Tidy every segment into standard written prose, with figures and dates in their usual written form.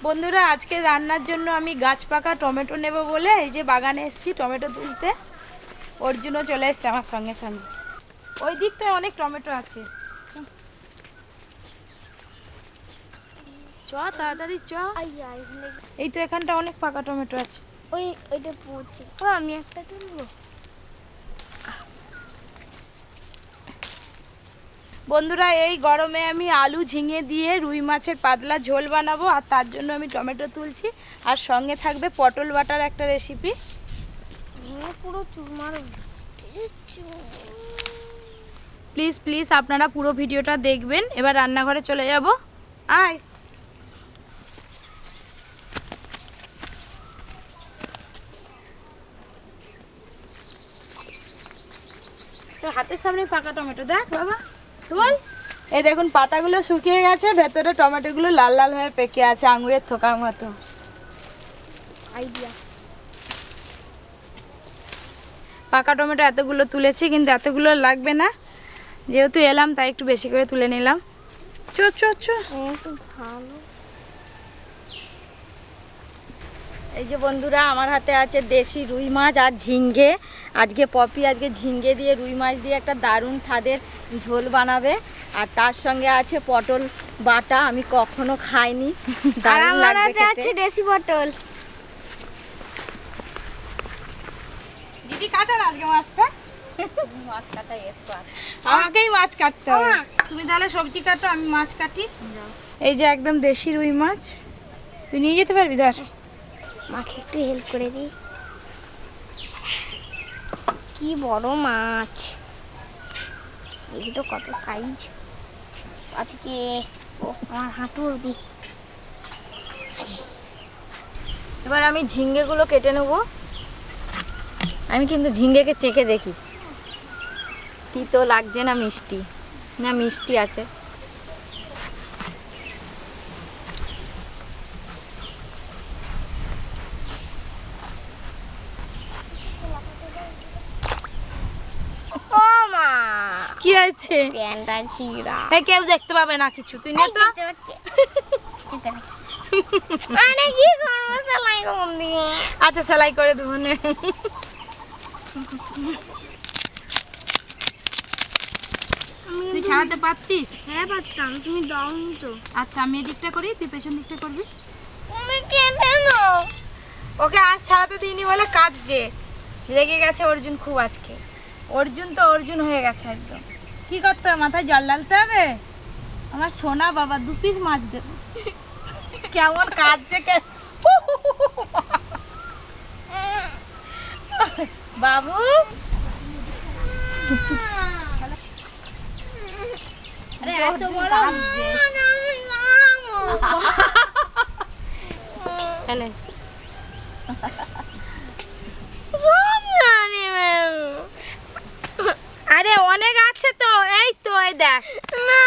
বন্ধুরা আজকে রান্নার জন্য আমি গাছ পাকা টমেটো নেব বলে এই যে বাগানে এসেছি টমেটো তুলতে। অর্জুনও চলে এসছে আমার সঙ্গে সঙ্গে। ওই দিকটায় অনেক টমেটো আছে, চ তাড়াতাড়ি চ। এই তো এখানটা অনেক পাকা টমেটো আছে। ওইটা পড়ছে, আমি একটা তুলবো। বন্ধুরা এই গরমে আমি আলু ঝিঙে দিয়ে রুই মাছের পাতলা ঝোল বানাবো, আর তার জন্য আমি টমেটো তুলছি। আর সঙ্গে থাকবে পটল বাটার একটা রেসিপি। পুরো চুরমার। প্লিজ প্লিজ আপনারা পুরো ভিডিওটা দেখবেন। এবার রান্নাঘরে চলে যাব। আয় তোর হাতের সামনে পাকা টমেটো দেখ বাবা, তোল। এই দেখুন পাতাগুলো শুকিয়ে গেছে, ভেতরে টমেটোগুলো লাল লাল হয়ে পেকে আছে আঙুরের থোকার মতো। আইডিয়া। পাকা টমেটো এতগুলো তুলেছি, কিন্তু এতগুলো লাগবে না, যেহেতু এলাম তাই একটু বেশি করে তুলে নিলাম। চো চো চো। ভালো। এই যে বন্ধুরা আমার হাতে আছে দেশি রুই মাছ আর ঝিঙ্গে। আজকে পপি ঝিঙ্গে দিয়ে রুই মাছ দিয়ে একটা দারুণ স্বাদের ঝোল বানাবে। আর তার সঙ্গে আছে পটল বাটা, আমি কখনো খাইনি, দারুণ লাগবে খেতে। আছে দেশি পটল। দিদি কাটার আজকে মাছটা। মাছ কাটা এক্সপার্ট। আমাকেই মাছ কাটতে হবে। তুমি তাহলে সবজি কাটো, আমি মাছ কাটি। এই যে একদম দেশি রুই মাছ, তুই নিয়ে যেতে পারবি? ধর মাকে একটু হেল্প করে দিই। কি বড় মাছ, এই তো কত সাইজ। আজকে আমার হাঁটু অবধি। এবার আমি ঝিঙ্গেগুলো কেটে নেব। আমি কিন্তু ঝিঙ্গেকে চেখে দেখি তিতো লাগছে না মিষ্টি, না মিষ্টি আছে। ও মা, কি আছে? প্যান্টটা ছিঁড়া। এই কেউ দেখতে পাবে না কিছু, তুই নে তো। মানে কি করবো, সেলাই কখন দিয়ে? আচ্ছা সেলাই করে দেবো নে। তুই সারাতে পারতিস? হ্যাঁ পারতাম, তুমি দাওনি তো। আচ্ছা আমি এদিকটা করি, তুই পেছন দিকটা করবি। তুমি কেটে নাও। ওকে আজ ছাড়াতে দিইনি বলে কাঁদছে, রেগে গেছে অর্জুন খুব আজকে। অর্জুন তো অর্জুন হয়ে গেছে একদম। কি করতে হবে, মাথায় জল ঢালতে হবে? আমার সোনা বাবা 2 পিস মাছ দেবো। কেমন কাঁদছে বাবু। আরে এত বড় কাঁদছে। এনে আরে অনেক আছে তো, এই তো এই দেখ না।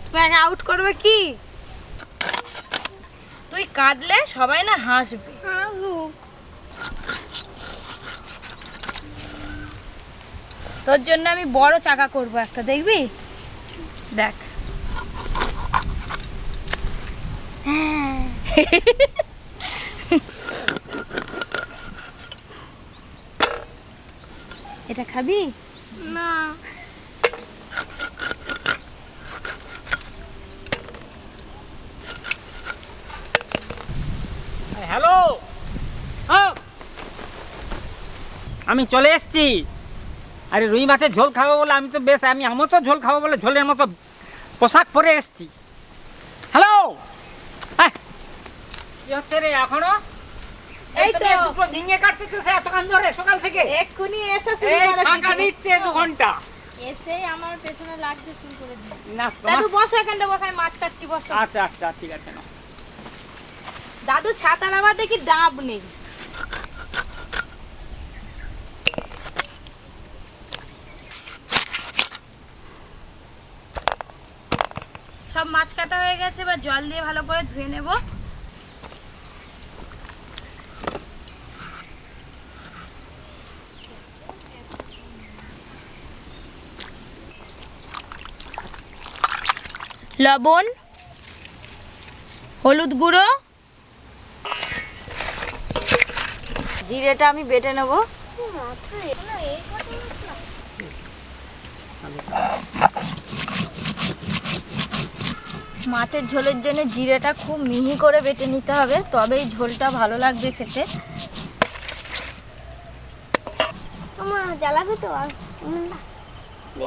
তোমাকে আউট করবে কি? তুই কাঁদলে সবাই না হাসবে। তোর জন্য আমি বড় চাকা করব একটা, দেখবি? দেখ এটা খাবি না। হ্যালো, আমি চলে এসেছি। আরে রুই মাছের ঝোল খাবো বলে আমি তো বেশ, আমার তো ঝোল খাবো বলে ঝোলের মতো পোশাক পরে এসেছি। হ্যালো, কি হচ্ছে রে এখনো? এই তো দুটো ঝিঙে কাটতেছো সে এতক্ষণ ধরে, সকাল থেকে। এক্ষুনি এসে শুরু এই করে ফাঁকা নিচ্ছে 2 ঘন্টা। এসে আমার পেছনে লাগতে শুরু করে দিল। না দাদু বসো, এখানটা বসো, আমি মাছ কাটছি, বসো। আচ্ছা আচ্ছা ঠিক আছে না। দাদু ছাতার আবার দেখি ডাব নেই। সব মাছ কাটা হয়ে গেছে, এবার জল দিয়ে ভালো করে ধুয়ে নেব। লবণ, হলুদ গুঁড়ো, জিরেটা আমি বেটে নেব। মাছের ঝোলের জন্য জিরেটা খুব মিহি করে বেটে নিতে হবে, তবেই ঝোলটা ভালো লাগবে খেতে। আমার জ্বালাবে তো আর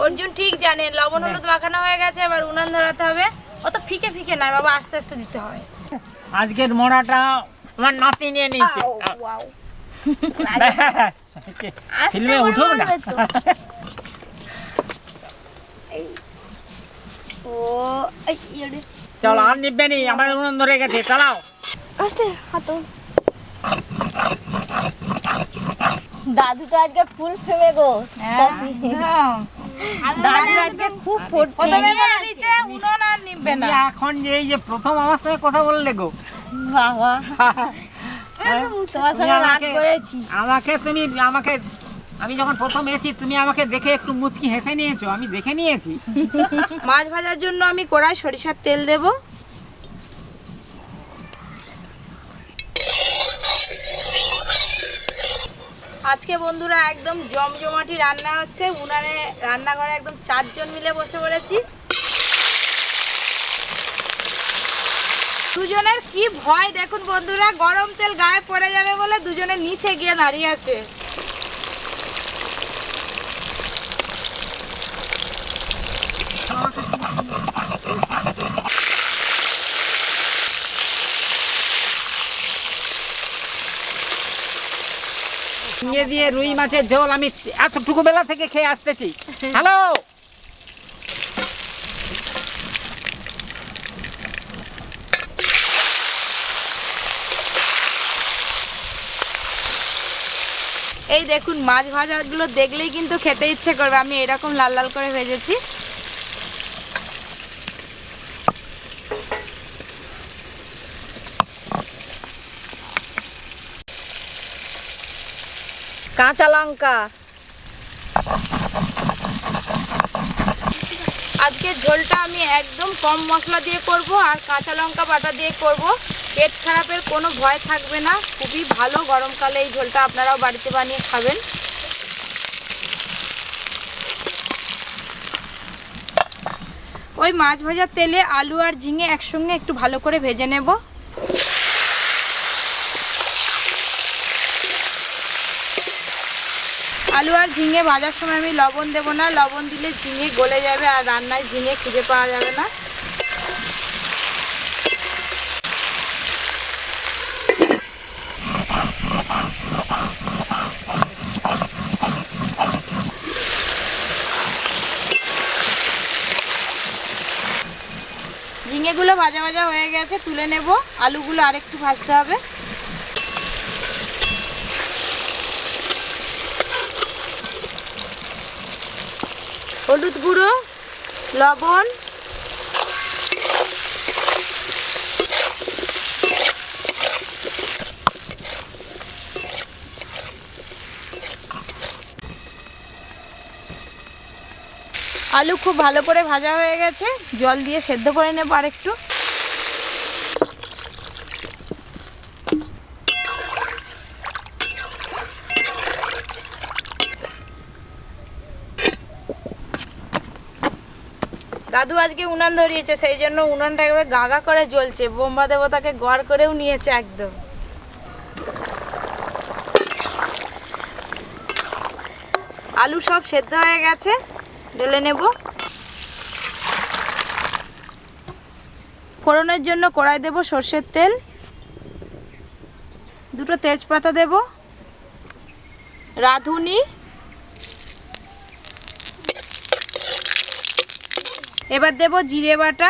অর্জুন ঠিক জানে লবণ হলুদ মাখানো হয়ে গেছে, এবার উনান ধরাতে হবে। অত ফিকে ফিকে নয় বাবা, আস্তে আস্তে দিতে হয়। আজকের মোড়াটা আমার নাতি নিয়ে নিচ্ছে। ফিল্মে উঠুক না। ও এই ইয়ে চলো আর নিবে নি, আমাদের উনুন ধরে গেছে, চালাও। আস্তে হাত দাদু তো আজকে ফুল ফেমে গো। দাদু আজকে খুব প্রথমে বলে দিচ্ছে উনুন আর নিবে না। তুমি এখন যে এই যে প্রথম আমার সঙ্গে কথা বললে গো, বাবা তোমার সঙ্গে রাগ আমাকে- করেছি। আমাকে আমি যখন প্রথম এসেছি তুমি আমাকে দেখে একটু মুচকি হেসে নিয়েছো, আমি দেখে নিয়েছি। মাছ ভাজার জন্য আমি কড়াই সরিষার তেল দেব। আজকে বন্ধুরা একদম জমজমাটি রান্না হচ্ছে, উনানে রান্নাঘরে একদম 4 জন মিলে বসে পড়েছি। দুজনের কি ভয় দেখুন বন্ধুরা, গরম তেল গায়ে পড়ে যাবে বলে দুজনে নিচে গিয়ে দাঁড়িয়ে আছে। ঝিঙে দিয়ে রুই মাছের ঝোল আমি এতটুকু বেলা থেকে খেয়ে আসতেছি। হ্যালো, এই দেখুন মাছ ভাজাগুলো দেখলেই কিন্তু খেতে ইচ্ছে করবে। আমি এরকম লাল লাল করে ভেজেছি। কাঁচা লঙ্কা, আজকে ঝোলটা আমি একদম কম মশলা দিয়ে করব আর কাঁচা লঙ্কা বাটা দিয়ে করব। পেট খারাপের কোনো ভয় থাকবে না, খুবই ভালো। গরমকালে এই ঝোলটা আপনারাও বাড়িতে বানিয়ে খাবেন। ওই মাছ ভাজার তেলে আলু আর ঝিঙে একসঙ্গে একটু ভালো করে ভেজে নেব। আলু আর ঝিঙে ভাজার সময় আমি লবণ দেব না, লবণ দিলে ঝিঙে গলে যাবে আর রান্নায় ঝিঙে খুঁজে পাওয়া যাবে না। ঝিঙেগুলো ভাজা ভাজা হয়ে গেছে, তুলে নেব। আলুগুলো আরেকটু ভাজতে হবে। হলুদ গুঁড়ো, লবণ, আলু খুব ভালো করে ভাজা হয়ে গেছে, জল দিয়ে সেদ্ধ করে নেব আরেকটু। দাদু আজকে উনান ধরিয়েছে, সেই জন্য উনানটা একেবারে গাগা করে জ্বলছে। বোম্বা দেবতাকে গড় করেও নিয়েছে একদম। আলু সব সেদ্ধ হয়ে গেছে, ঢেলে নেব। ফোড়নের জন্য কড়াই দেব সর্ষের তেল, 2টো তেজপাতা দেব, রাঁধুনি, এবার দেব জিরে বাটা,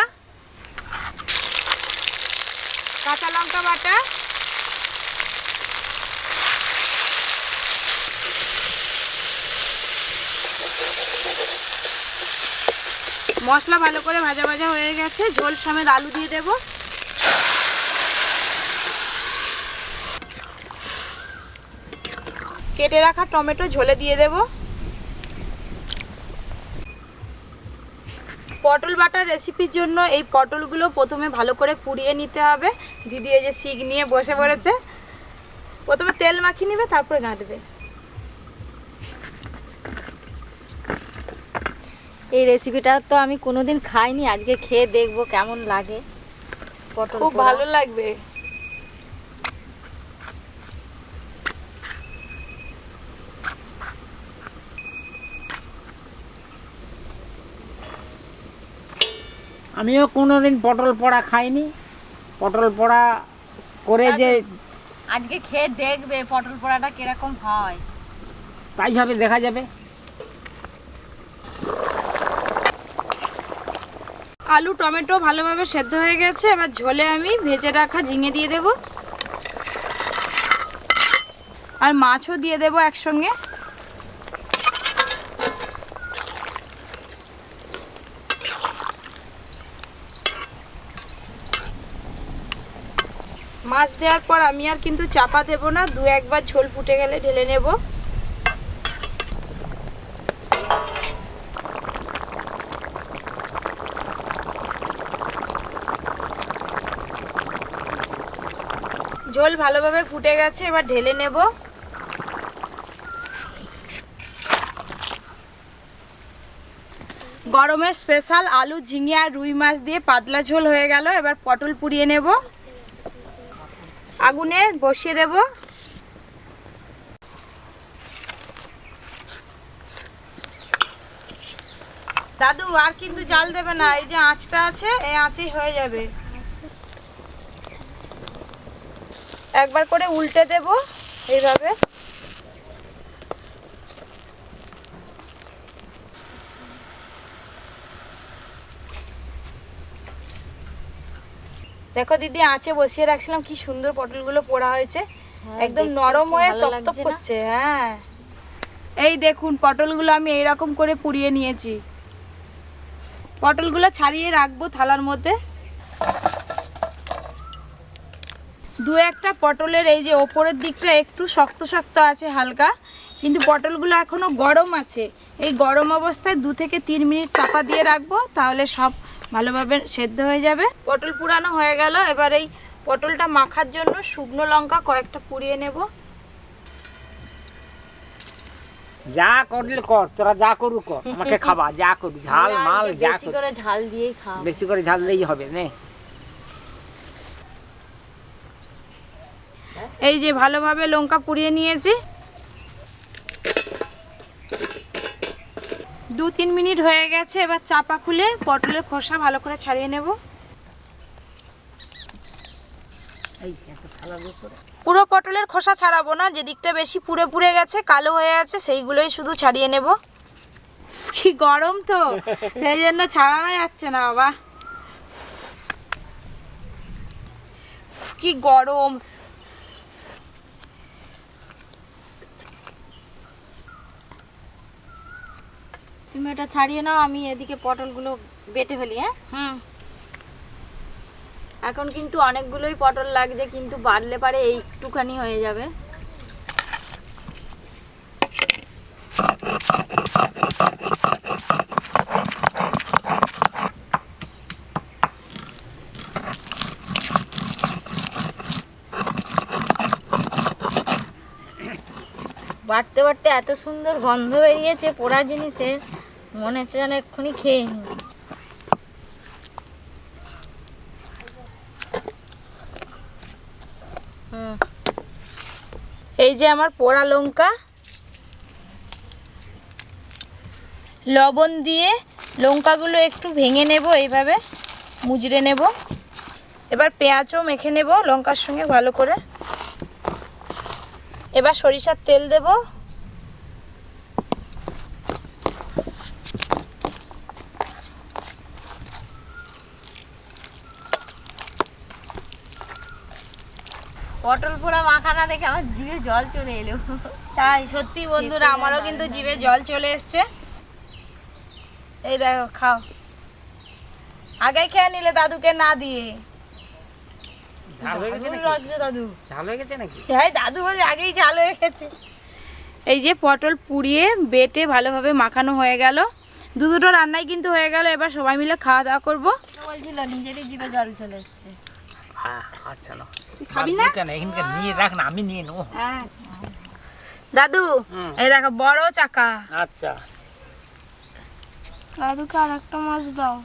কাঁচা লঙ্কা বাটা, মশলা ভালো করে ভাজা ভাজা হয়ে গেছে, ঝোল সমেত আলু দিয়ে দেব। কেটে রাখা টমেটো ঝোলে দিয়ে দেব। পটল বাটার রেসিপির জন্য এই পটলগুলো প্রথমে ভালো করে পুড়িয়ে নিতে হবে। দিদি এই যে শিক নিয়ে বসে পড়েছে, প্রথমে তেল মাখিয়ে নেবে তারপরে গাঁথবে। এই রেসিপিটা তো আমি কোনোদিন খাইনি, আজকে খেয়ে দেখবো কেমন লাগে। পটল খুব পোড়া। ভালো লাগবে। আমিও কোনোদিন পটল পোড়া খাইনি। পটল পোড়া করে যে আজকে খেয়ে দেখবে পটল পোড়াটা কিরকম হয়। তাই হবে, দেখা যাবে। আলু টমেটো ভালোভাবে সেদ্ধ হয়ে গেছে, এবার ঝোলে আমি ভেজে রাখা ঝিঙে দিয়ে দেব আর মাছও দিয়ে দেব একসঙ্গে। মাছ দেওয়ার পর আমি আর কিন্তু চাপা দেব না, দু একবার ঝোল ফুটে গেলে ঢেলে নেব। ঝোল ভালোভাবে ফুটে গেছে, এবার ঢেলে নেব। গরমের স্পেশাল আলু ঝিঙে আর রুই মাছ দিয়ে পাতলা ঝোল হয়ে গেল। এবার পটল পুড়িয়ে নেব, আগুনে বসিয়ে দেব। দাদু আর কিন্তু জাল দেবে না, এই যে আঁচটা আছে এই আঁচেই হয়ে যাবে। একবার করে উল্টে দেব এইভাবে। দেখো দিদি, আঁচে বসিয়ে রাখছিলাম, কি সুন্দর পটলগুলো পোড়া হয়েছে, একদম নরম হয়ে তপ্তপ করছে। হ্যাঁ, এই দেখুন পটলগুলো আমি এইরকম করে পুড়িয়ে নিয়েছি। পটলগুলো ছাড়িয়ে রাখবো থালার মধ্যে। দু একটা পটলের এই যে ওপরের দিকটা একটু শক্ত শক্ত আছে হালকা, কিন্তু পটলগুলো এখনো গরম আছে। এই গরম অবস্থায় 2 থেকে 3 মিনিট চাপা দিয়ে রাখবো, তাহলে সব ভালোভাবে সেদ্ধ হয়ে যাবে। পটল পুরানো হয়ে গেল। এবার এই পটলটা মাখার জন্য শুকনো লঙ্কা কয়েকটা পুড়িয়ে নেব। যা করলে কর, তোরা যা করু কর, আমাকে খাবা, যা করু, ঝাল মাল যা বেশি করে ঝাল দিয়েই খাও। বেশি করে ঝাল দিলেই হবে নে। এই যে ভালোভাবে লঙ্কা পুড়িয়ে নিয়েছি। 2-3 মিনিট হয়ে গেছে, এবার চাপা খুলে পটলের খোসা ভালো করে ছাড়িয়ে নেব। পুরো পটলের খোসা ছাড়াবো না, যে দিকটা বেশি পুড়ে পুড়ে গেছে কালো হয়ে আছে সেইগুলোই শুধু ছাড়িয়ে নেব। কি গরম তো, সেই জন্য ছাড়ানো যাচ্ছে না বাবা, কি গরম। তুমি এটা ছাড়িয়ে নাও, আমি এদিকে পটলগুলো বেটে ফেলি। হ্যাঁ, এখন কিন্তু অনেকগুলোই পটল লাগছে, কিন্তু বাড়লে পারে এইটুখানি হয়ে যাবে। বাড়তে বাড়তে এত সুন্দর গন্ধ বেরিয়েছে পোড়া জিনিসের, মনে হচ্ছে যেন এক্ষুনি খেয়ে নি। এই যে আমার পোড়া লঙ্কা, লবণ দিয়ে লঙ্কাগুলো একটু ভেঙে নেব, এইভাবে মুজড়ে নেব। এবার পেঁয়াজও মেখে নেব লঙ্কার সঙ্গে ভালো করে। এবার সরিষার তেল দেব। পটল পোড়া মাখানা দেখে আমার জিভে জল চলে এলো। তাই সত্যি বন্ধুরা, আমারও কিন্তু জিভে জল চলে এসছে। এই দেখো, খাও। আগে খেয়ে নিলে দাদুকে না দিয়ে। দাদু ঝাল হয়ে গেছে নাকি? হ্যাঁ, দাদু বলে আগেই ঝাল হয়ে গেছে। এই যে পটল পুড়িয়ে বেটে ভালোভাবে মাখানো হয়ে গেল। দুটো রান্নাই কিন্তু হয়ে গেল, এবার সবাই মিলে খাওয়া দাওয়া করবো। বলছিল নিজেরই জিভে জল চলে এসছে। হ্যাঁ আচ্ছা না তুই খাবি না? কেন এখানকার নিয়ে রাখ না, আমি নিয়ে নেবো। হ্যাঁ দাদু এই দেখো বড় চাকা। আচ্ছা দাদুকে আর একটা মাছ দাও,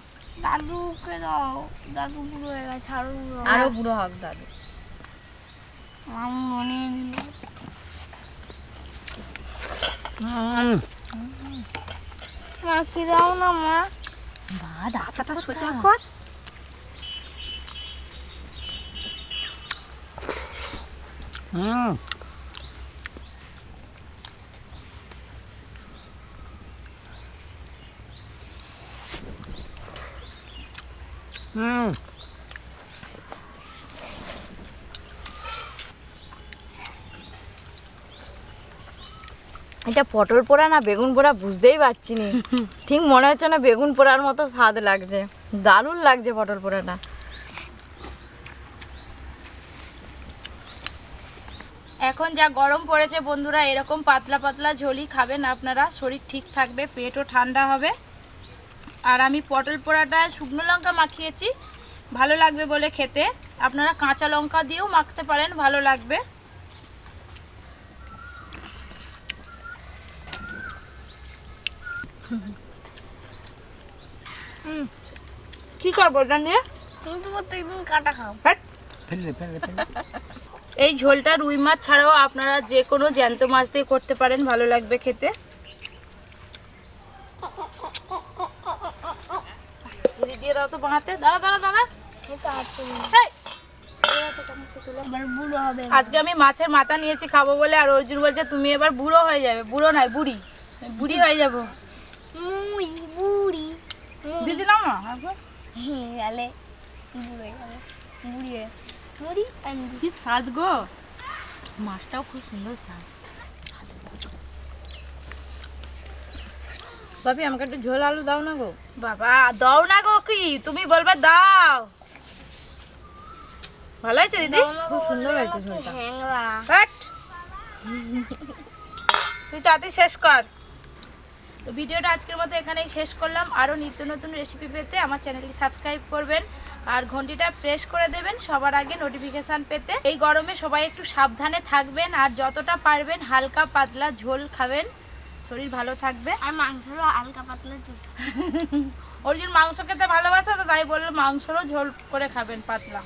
দাদুকে দাও, দাদু বুড়ো হয়ে গেছে, আরো বুড়ো হোক দাদু। আমি মনে মা কি দাও না মা। ভাত আচাটা সোজা কর। হুম হুম এটা পটল পোড়া না বেগুন পোড়া বুঝতেই পারছি না, ঠিক মনে হচ্ছে না বেগুন পোড়ার মতো স্বাদ লাগছে, দারুণ লাগছে পটল পোড়াটা। এখন যা গরম পড়েছে বন্ধুরা, এরকম পাতলা পাতলা ঝোলই খাবেন আপনারা, শরীর ঠিক থাকবে, পেটও ঠান্ডা হবে। আর আমি পটল পোড়াটা শুকনো লঙ্কা মাখিয়েছি, ভালো লাগবে বলে খেতে। আপনারা কাঁচা লঙ্কা দিয়েও মাখতে পারেন, ভালো লাগবে। কি খাবো এটা নিয়ে? তুমি তো প্রত্যেকদিন কাটা খাও। ফেলে ফেলে ফেলে এই ঝোলটা রুই মাছ ছাড়াও আপনারা যে কোনো জ্যান্ত মাছ দিয়ে করতে পারেন, ভালো লাগবে খেতে। দিয়ে দাও তো বাঁহাতে, দাঁড়া দাঁড়া দাঁড়া। এই, এবার বুড়ো হবে। আজকে আমি মাছের মাথা নিয়েছি খাবো বলে, আর অর্জুন বলছে তুমি এবার বুড়ো হয়ে যাবে। বুড়ো নয় বুড়ি, বুড়ি হয়ে যাবো। মুড়ি বুড়ি দিয়ে দিলাম না একবার? গেলে বুড়ো গেলে বুড়ি হয়ে মুড়ি আনবি। কি স্বাদ গো। মাছটাও খুব সুন্দর স্বাদ। ভাবি আমাকে একটু ঝোল আলু দাও না গো। বাবা দাও না গো, কি তুমি বলবে দাও। ভালো হয়েছে দিদি? খুব সুন্দর হয়েছে ঝোলটা। হ্যাংরা হাট। তুই তাড়াতাড়ি শেষ কর। তো ভিডিওটা আজকের মতো এখানেই শেষ করলাম। আরও নিত্য নতুন রেসিপি পেতে আমার চ্যানেলটি সাবস্ক্রাইব করবেন আর ঘন্টিটা প্রেস করে দেবেন সবার আগে নোটিফিকেশান পেতে। এই গরমে সবাই একটু সাবধানে থাকবেন আর যতটা পারবেন হালকা পাতলা ঝোল খাবেন, শরীর ভালো থাকবে। আর মাংসরও হালকা পাতলা ঝোল। অর্জুন মাংস খেতে ভালোবাসে, তো তাই বললো মাংসরও ঝোল করে খাবেন পাতলা।